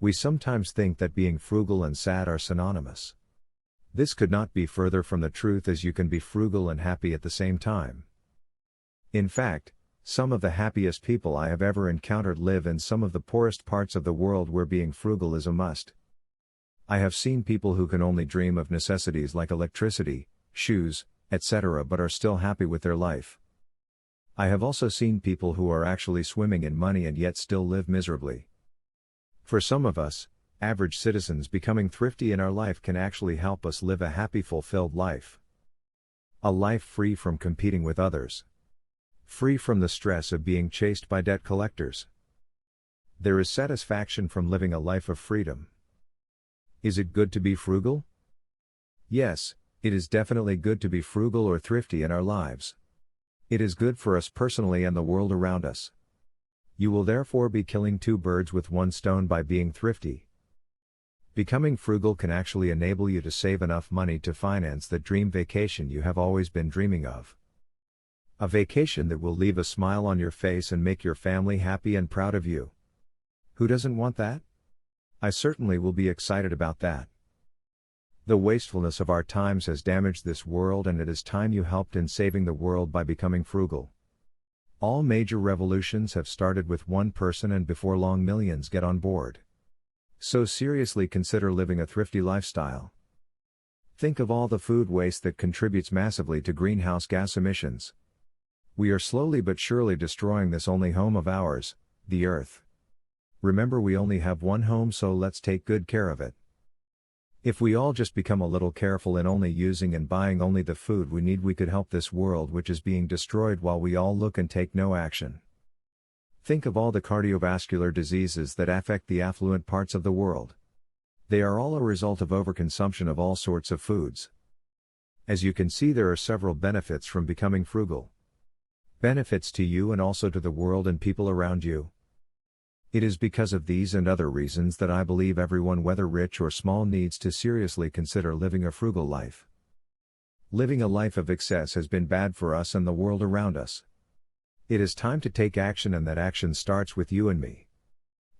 We sometimes think that being frugal and sad are synonymous. This could not be further from the truth, as you can be frugal and happy at the same time. In fact, some of the happiest people I have ever encountered live in some of the poorest parts of the world where being frugal is a must. I have seen people who can only dream of necessities like electricity, shoes, etc., but are still happy with their life. I have also seen people who are actually swimming in money and yet still live miserably. For some of us, average citizens, becoming thrifty in our life can actually help us live a happy, fulfilled life. A life free from competing with others. Free from the stress of being chased by debt collectors. There is satisfaction from living a life of freedom. Is it good to be frugal? Yes, it is definitely good to be frugal or thrifty in our lives. It is good for us personally and the world around us. You will therefore be killing two birds with one stone by being thrifty. Becoming frugal can actually enable you to save enough money to finance that dream vacation you have always been dreaming of. A vacation that will leave a smile on your face and make your family happy and proud of you. Who doesn't want that? I certainly will be excited about that. The wastefulness of our times has damaged this world, and it is time you helped in saving the world by becoming frugal. All major revolutions have started with one person, and before long millions get on board. So seriously consider living a thrifty lifestyle. Think of all the food waste that contributes massively to greenhouse gas emissions. We are slowly but surely destroying this only home of ours, the Earth. Remember, we only have one home, so let's take good care of it. If we all just become a little careful in only using and buying only the food we need, we could help this world which is being destroyed while we all look and take no action. Think of all the cardiovascular diseases that affect the affluent parts of the world. They are all a result of overconsumption of all sorts of foods. As you can see, there are several benefits from becoming frugal. Benefits to you and also to the world and people around you. It is because of these and other reasons that I believe everyone, whether rich or small, needs to seriously consider living a frugal life. Living a life of excess has been bad for us and the world around us. It is time to take action, and that action starts with you and me.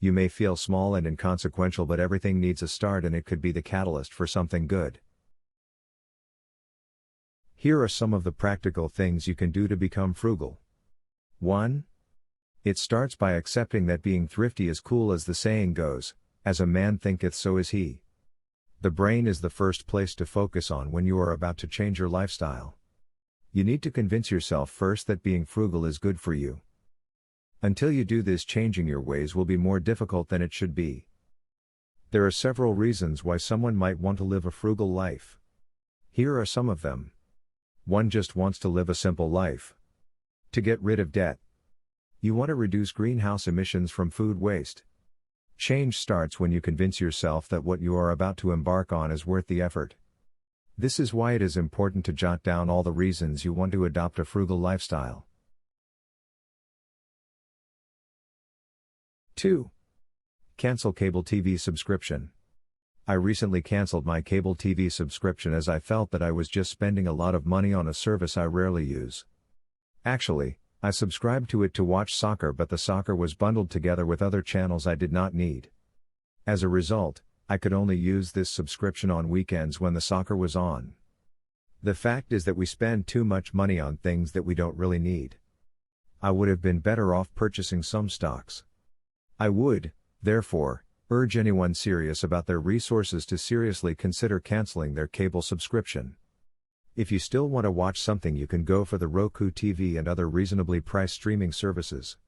You may feel small and inconsequential, but everything needs a start, and it could be the catalyst for something good. Here are some of the practical things you can do to become frugal. 1. It starts by accepting that being thrifty is cool. As the saying goes, as a man thinketh, so is he. The brain is the first place to focus on when you are about to change your lifestyle. You need to convince yourself first that being frugal is good for you. Until you do this, changing your ways will be more difficult than it should be. There are several reasons why someone might want to live a frugal life. Here are some of them. 1. Just wants to live a simple life. To get rid of debt. You want to reduce greenhouse emissions from food waste. Change starts when you convince yourself that what you are about to embark on is worth the effort. This is why it is important to jot down all the reasons you want to adopt a frugal lifestyle. 2. Cancel cable TV subscription. I recently canceled my cable TV subscription as I felt that I was just spending a lot of money on a service I rarely use. Actually, I subscribed to it to watch soccer, but the soccer was bundled together with other channels I did not need. As a result, I could only use this subscription on weekends when the soccer was on. The fact is that we spend too much money on things that we don't really need. I would have been better off purchasing some stocks. I would, therefore, urge anyone serious about their resources to seriously consider canceling their cable subscription. If you still want to watch something, you can go for the Roku TV and other reasonably priced streaming services.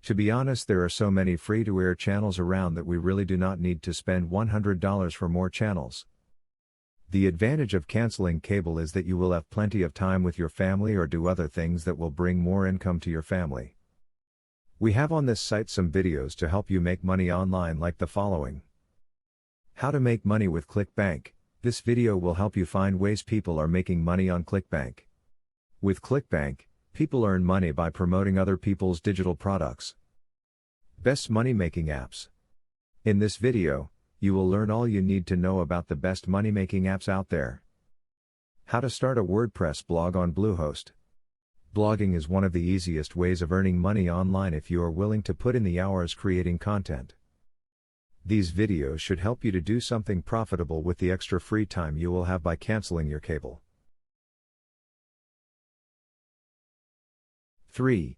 To be honest, there are so many free-to-air channels around that we really do not need to spend $100 for more channels. The advantage of canceling cable is that you will have plenty of time with your family or do other things that will bring more income to your family. We have on this site some videos to help you make money online, like the following. How to make money with ClickBank. This video will help you find ways people are making money on ClickBank. With ClickBank, people earn money by promoting other people's digital products. Best money-making apps. In this video, you will learn all you need to know about the best money-making apps out there. How to start a WordPress blog on Bluehost. Blogging is one of the easiest ways of earning money online if you are willing to put in the hours creating content. These videos should help you to do something profitable with the extra free time you will have by canceling your cable. 3.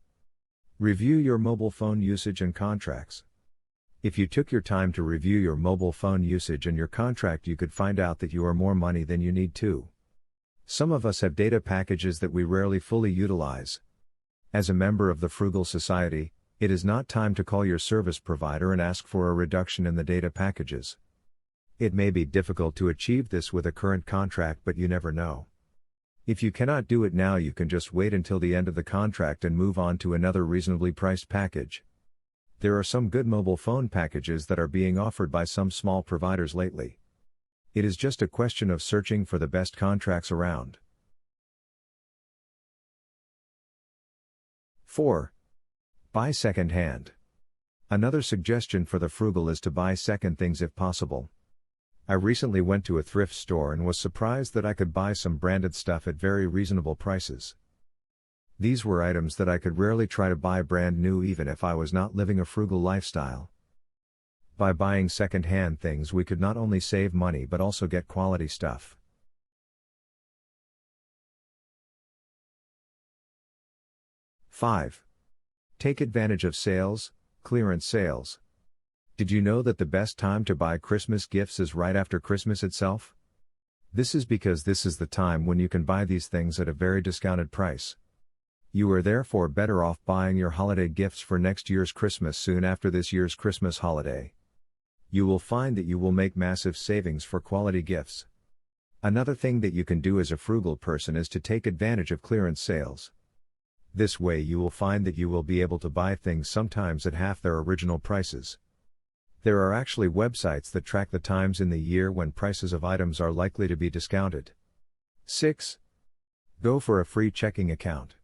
Review your mobile phone usage and contracts. If you took your time to review your mobile phone usage and your contract, you could find out that you are more money than you need to. Some of us have data packages that we rarely fully utilize. As a member of the Frugal Society, it is not time to call your service provider and ask for a reduction in the data packages. It may be difficult to achieve this with a current contract, but you never know. If you cannot do it now, you can just wait until the end of the contract and move on to another reasonably priced package. There are some good mobile phone packages that are being offered by some small providers lately. It is just a question of searching for the best contracts around. 4. Buy second-hand. Another suggestion for the frugal is to buy second things if possible. I recently went to a thrift store and was surprised that I could buy some branded stuff at very reasonable prices. These were items that I could rarely try to buy brand new even if I was not living a frugal lifestyle. By buying second-hand things, we could not only save money but also get quality stuff. 5. Take advantage of sales, clearance sales. Did you know that the best time to buy Christmas gifts is right after Christmas itself? This is because this is the time when you can buy these things at a very discounted price. You are therefore better off buying your holiday gifts for next year's Christmas soon after this year's Christmas holiday. You will find that you will make massive savings for quality gifts. Another thing that you can do as a frugal person is to take advantage of clearance sales. This way you will find that you will be able to buy things sometimes at half their original prices. There are actually websites that track the times in the year when prices of items are likely to be discounted. 6. Go for a free checking account.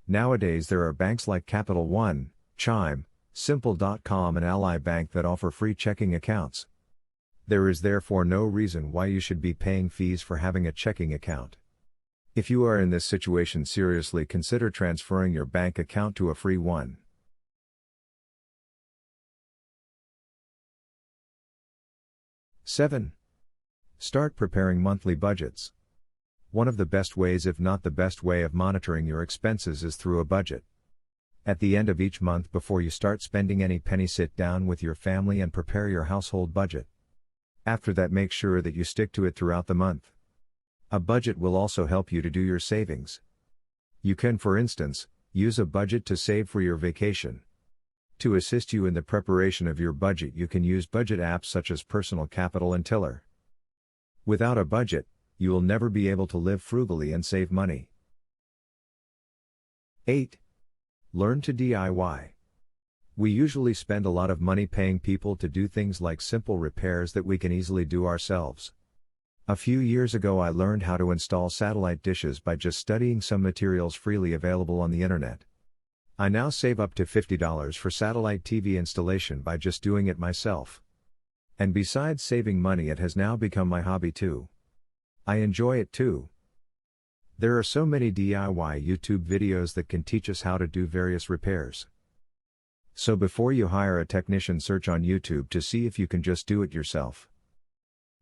Nowadays there are banks like Capital One, Chime, Simple.com and Ally Bank that offer free checking accounts. There is therefore no reason why you should be paying fees for having a checking account. If you are in this situation, seriously consider transferring your bank account to a free one. 7. Start preparing monthly budgets. One of the best ways, if not the best way, of monitoring your expenses is through a budget. At the end of each month, before you start spending any penny, sit down with your family and prepare your household budget. After that, make sure that you stick to it throughout the month. A budget will also help you to do your savings. You can, for instance, use a budget to save for your vacation. To assist you in the preparation of your budget, you can use budget apps such as Personal Capital and Tiller. Without a budget, you will never be able to live frugally and save money. 8. Learn to DIY. We usually spend a lot of money paying people to do things like simple repairs that we can easily do ourselves. A few years ago I learned how to install satellite dishes by just studying some materials freely available on the internet. I now save up to $50 for satellite TV installation by just doing it myself. And besides saving money, it has now become my hobby too. I enjoy it too. There are so many DIY YouTube videos that can teach us how to do various repairs. So before you hire a technician, search on YouTube to see if you can just do it yourself.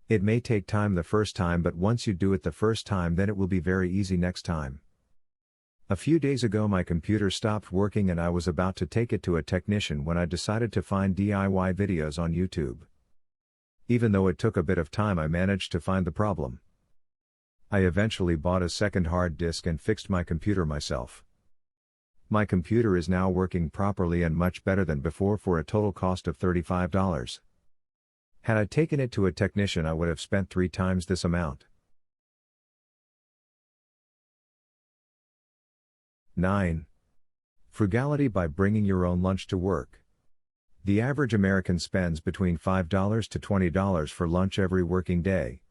It may take time the first time, but once you do it the first time, then it will be very easy next time. A few days ago my computer stopped working and I was about to take it to a technician when I decided to find DIY videos on YouTube. Even though it took a bit of time, I managed to find the problem. I eventually bought a second hard disk and fixed my computer myself. My computer is now working properly and much better than before for a total cost of $35. Had I taken it to a technician, I would have spent 3 times this amount. 9. Frugality by bringing your own lunch to work. The average American spends between $5 to $20 for lunch every working day.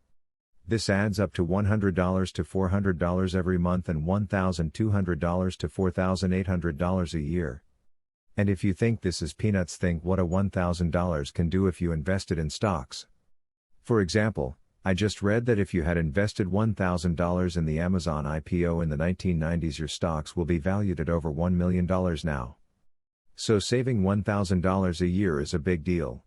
This adds up to $100 to $400 every month and $1,200 to $4,800 a year. And if you think this is peanuts, think what a $1,000 can do if you invest it in stocks. For example, I just read that if you had invested $1,000 in the Amazon IPO in the 1990s, your stocks will be valued at over $1 million now. So saving $1,000 a year is a big deal.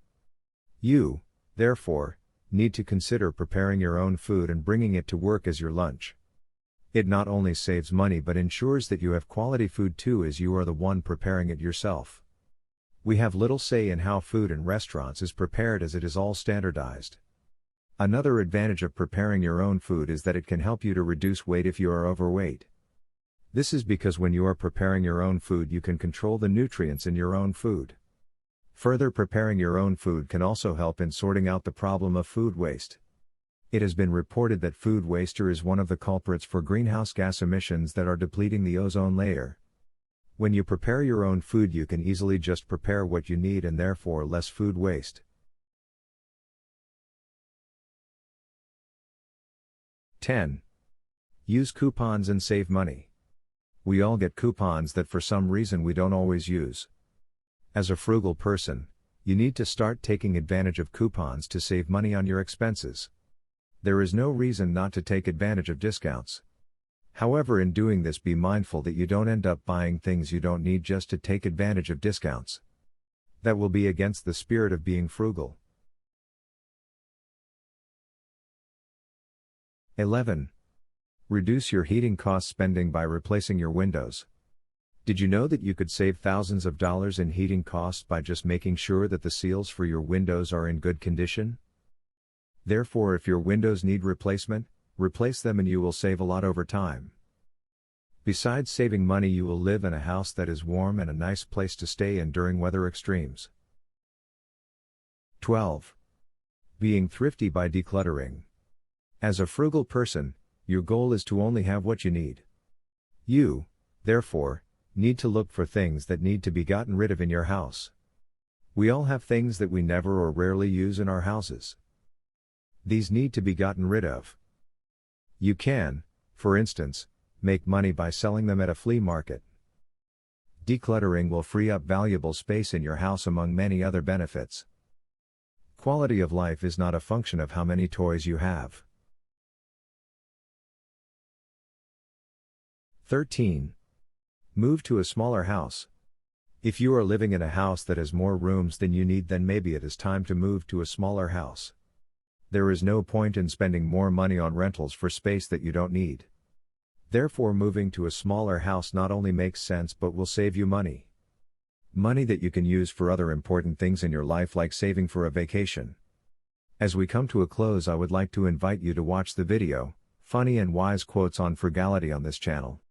You, therefore, need to consider preparing your own food and bringing it to work as your lunch. It not only saves money but ensures that you have quality food too, as you are the one preparing it yourself. We have little say in how food in restaurants is prepared, as it is all standardized. Another advantage of preparing your own food is that it can help you to reduce weight if you are overweight. This is because when you are preparing your own food, you can control the nutrients in your own food. Further, preparing your own food can also help in sorting out the problem of food waste. It has been reported that food waste is one of the culprits for greenhouse gas emissions that are depleting the ozone layer. When you prepare your own food, you can easily just prepare what you need and therefore less food waste. 10. Use coupons and save money. We all get coupons that for some reason we don't always use. As a frugal person, you need to start taking advantage of coupons to save money on your expenses. There is no reason not to take advantage of discounts. However, in doing this, be mindful that you don't end up buying things you don't need just to take advantage of discounts. That will be against the spirit of being frugal. 11. Reduce your heating cost spending by replacing your windows. Did you know that you could save thousands of dollars in heating costs by just making sure that the seals for your windows are in good condition? Therefore, if your windows need replacement, replace them and you will save a lot over time. Besides saving money, you will live in a house that is warm and a nice place to stay in during weather extremes. 12. Being thrifty by decluttering. As a frugal person, your goal is to only have what you need. You, therefore, need to look for things that need to be gotten rid of in your house. We all have things that we never or rarely use in our houses. These need to be gotten rid of. You can, for instance, make money by selling them at a flea market. Decluttering will free up valuable space in your house among many other benefits. Quality of life is not a function of how many toys you have. 13. Move to a smaller house. If you are living in a house that has more rooms than you need, then maybe it is time to move to a smaller house. There is no point in spending more money on rentals for space that you don't need. Therefore, moving to a smaller house not only makes sense but will save you money. Money that you can use for other important things in your life, like saving for a vacation. As we come to a close, I would like to invite you to watch the video, Funny and Wise Quotes on Frugality, on this channel.